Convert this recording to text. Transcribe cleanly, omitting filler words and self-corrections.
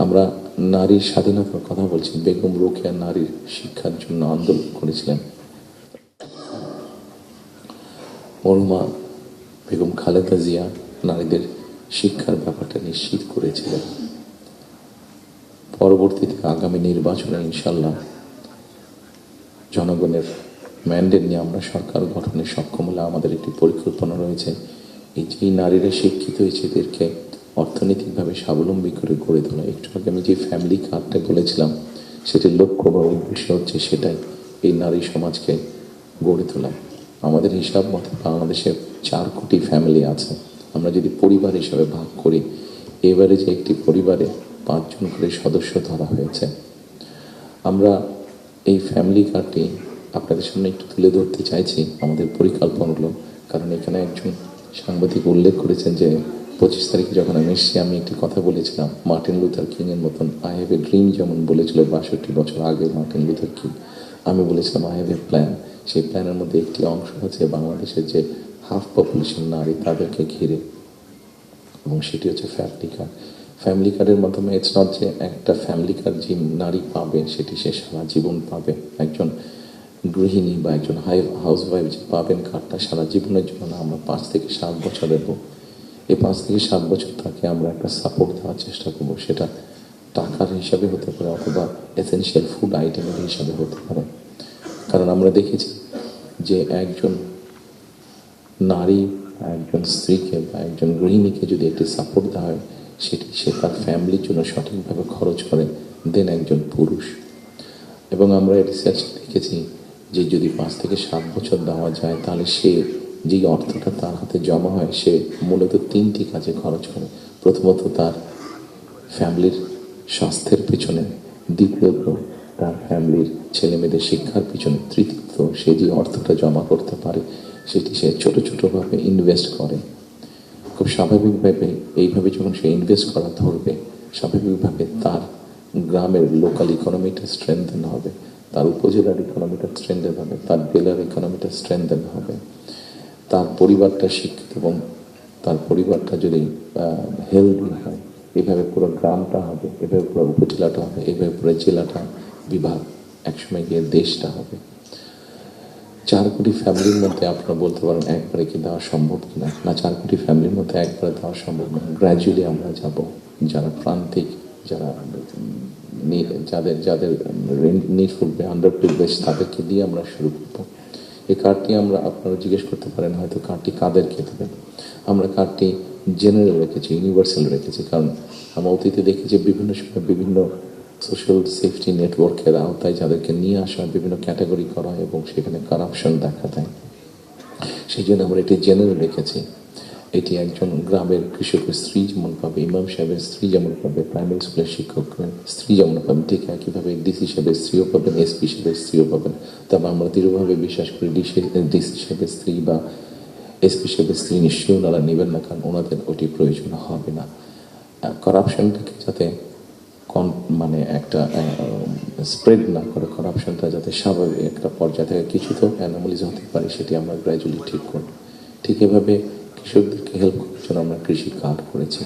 আমরা নারীর স্বাধীনতার কথা বলছি। বেগম রোকেয়া নারীর শিক্ষার জন্য আন্দোলন করেছিলেন। মরহুমা বেগম খালেদা জিয়া নারীদের শিক্ষার ব্যাপারটা নিশ্চিত করেছিলেন। পরবর্তীতে আগামী নির্বাচনে ইনশাল্লাহ জনগণের ম্যান্ডেট নিয়ে আমরা সরকার গঠনে সক্ষম হলে আমাদের একটি পরিকল্পনা রয়েছে। এই যে নারীরা শিক্ষিত হয়েছে এদেরকে অর্থনৈতিকভাবে স্বাবলম্বী করে গড়ে তোলা। একটু আগে আমি যে ফ্যামিলি কার্ডটা বলেছিলাম সেটির লক্ষ্য বা উদ্দেশ্য হচ্ছে সেটাই, এই নারী সমাজকে গড়ে তোলা। আমাদের হিসাব মতে বাংলাদেশে 4 কোটি ফ্যামিলি আছে। আমরা যদি পরিবার হিসাবে ভাগ করি, এবারে যে একটি পরিবারে 5 জন করে সদস্য ধরা হয়েছে। আমরা এই ফ্যামিলি কার্ডটি আপনাদের সামনে একটু তুলে ধরতে চাইছি আমাদের পরিকল্পনাগুলো, কারণ এখানে একজন সাংবাদিক উল্লেখ করেছেন যে 25 তারিখে যখন আমি এসেছি আমি একটি কথা বলেছিলাম মার্টিন লুথার কিং এর মতন আই হ্যাভ এ ড্রিম, যেমন বলেছিল 62 বছর আগে মার্টিন লুথার কিং। আমি বলেছিলাম আই হ্যাভ এ প্ল্যান। সেই প্ল্যানের মধ্যে একটি অংশ হচ্ছে বাংলাদেশের যে হাফ পপুলেশন নারী তাদেরকে ঘিরে, এবং সেটি হচ্ছে ফ্যামিলি কার্ড। ফ্যামিলি কার্ডের মাধ্যমে ইটস নট যে একটা ফ্যামিলি কার্ড যে নারী পাবে সেটি সে সারা জীবন পাবে। একজন গৃহিণী বা একজন হাউসওয়াইফ যে পাবেন কার্ডটা সারা জীবনের জন্য না, আমরা 5 থেকে 7 বছর দেব। এই 5 থেকে 7 বছর তাকে আমরা একটা সাপোর্ট দেওয়ার চেষ্টা করবো। সেটা টাকার হিসাবে হতে পারে অথবা এসেনশিয়াল ফুড আইটেমের হিসাবে হতে পারে। কারণ আমরা দেখেছি যে একজন নারী, একজন স্ত্রীকে বা একজন গৃহিণীকে যদি একটি সাপোর্ট দেওয়া হয় সেটি সে তার ফ্যামিলির জন্য সঠিকভাবে খরচ করে দেন একজন পুরুষ। এবং আমরা রিসার্চ দেখেছি যে যদি 5 থেকে 7 বছর দেওয়া যায় তাহলে সে যেই অর্থটা তার হাতে জমা হয় সে মূলত 3টি কাজে খরচ করে। প্রথমত তার ফ্যামিলির স্বাস্থ্যের পিছনে, দ্বিতীয়ত তার ফ্যামিলির ছেলেমেয়েদের শিক্ষার পিছনে, তৃতীয়ত সে যে অর্থটা জমা করতে পারে সেটি সে ছোট ছোটোভাবে ইনভেস্ট করে। খুব স্বাভাবিকভাবে এইভাবে যখন সে ইনভেস্ট করা ধরবে, স্বাভাবিকভাবে তার গ্রামের লোকাল ইকোনমিটা স্ট্রেংথেন হবে, তার উপজেলার ইকোনমিটা স্ট্রেংথেন হবে, তার জেলার ইকোনমিটা স্ট্রেংথেন হবে। তার পরিবারটা শিক্ষিত এবং তার পরিবারটা যদি হেলদি হয়, এভাবে পুরো গ্রামটা হবে, এভাবে পুরো উপজেলাটা হবে, এভাবে পুরো জেলাটা, বিভাগ, একসময় গিয়ে দেশটা হবে। 4 কোটি ফ্যামিলির মধ্যে আপনারা বলতে পারেন একবারে কি দেওয়া সম্ভব কিনা? না, 4 কোটি ফ্যামিলির মধ্যে একবারে দেওয়া সম্ভব না। গ্র্যাজুয়ালি আমরা যাব। যারা প্রান্তিক, যারা যাদের যাদের নিডফুল আন্ডার প্রিভিলেজ তাদেরকে দিয়ে আমরা শুরু করব। এই কার্ডটি আমরা, আপনারা জিজ্ঞেস করতে পারেন হয়তো কার্ডটি কাদেরকে দেবেন। আমরা কার্ডটি জেনারেল রেখেছি, ইউনিভার্সাল রেখেছি, কারণ আমরা অতীতে দেখেছি বিভিন্ন সময় বিভিন্ন সোশ্যাল সেফটি নেটওয়ার্কের আওতায় যাদেরকে নিয়ে আসা বিভিন্ন ক্যাটাগরি করা হয় এবং সেখানে কারাপশন দেখা দেয়। সেই জন্য আমরা এটি জেনারেল রেখেছি। এটি একজন গ্রামের কৃষকের স্ত্রী যেমন পাবে, ইমাম সাহেবের স্ত্রী যেমন পাবে, প্রাইমারি স্কুলের শিক্ষকের স্ত্রী যেমন পাবেন, ঠিক একইভাবে ডিসি সাহেবের স্ত্রীও পাবেন, এসপি সাহেবের স্ত্রীও পাবেন। তবে আমরা দৃঢ়ভাবে বিশ্বাস করি ডিসি সাহেবের স্ত্রী বা এসপি সাহেবের স্ত্রী নিশ্চয়ই ওনারা নেবেন না, কারণ ওনাদের ওটি প্রয়োজন হবে না। কারাপশনটাকে যাতে মানে একটা স্প্রেড না করে, কারাপশনটা যাতে স্বাভাবিক একটা পর্যায়ে থেকে কিছু তো অ্যানোমালিজ হতে পারে সেটি আমরা গ্র্যাজুয়ালি ঠিক করব। ঠিক এভাবে কৃষকদেরকে হেল্প করার জন্য আমরা কৃষি কার্ড করেছি।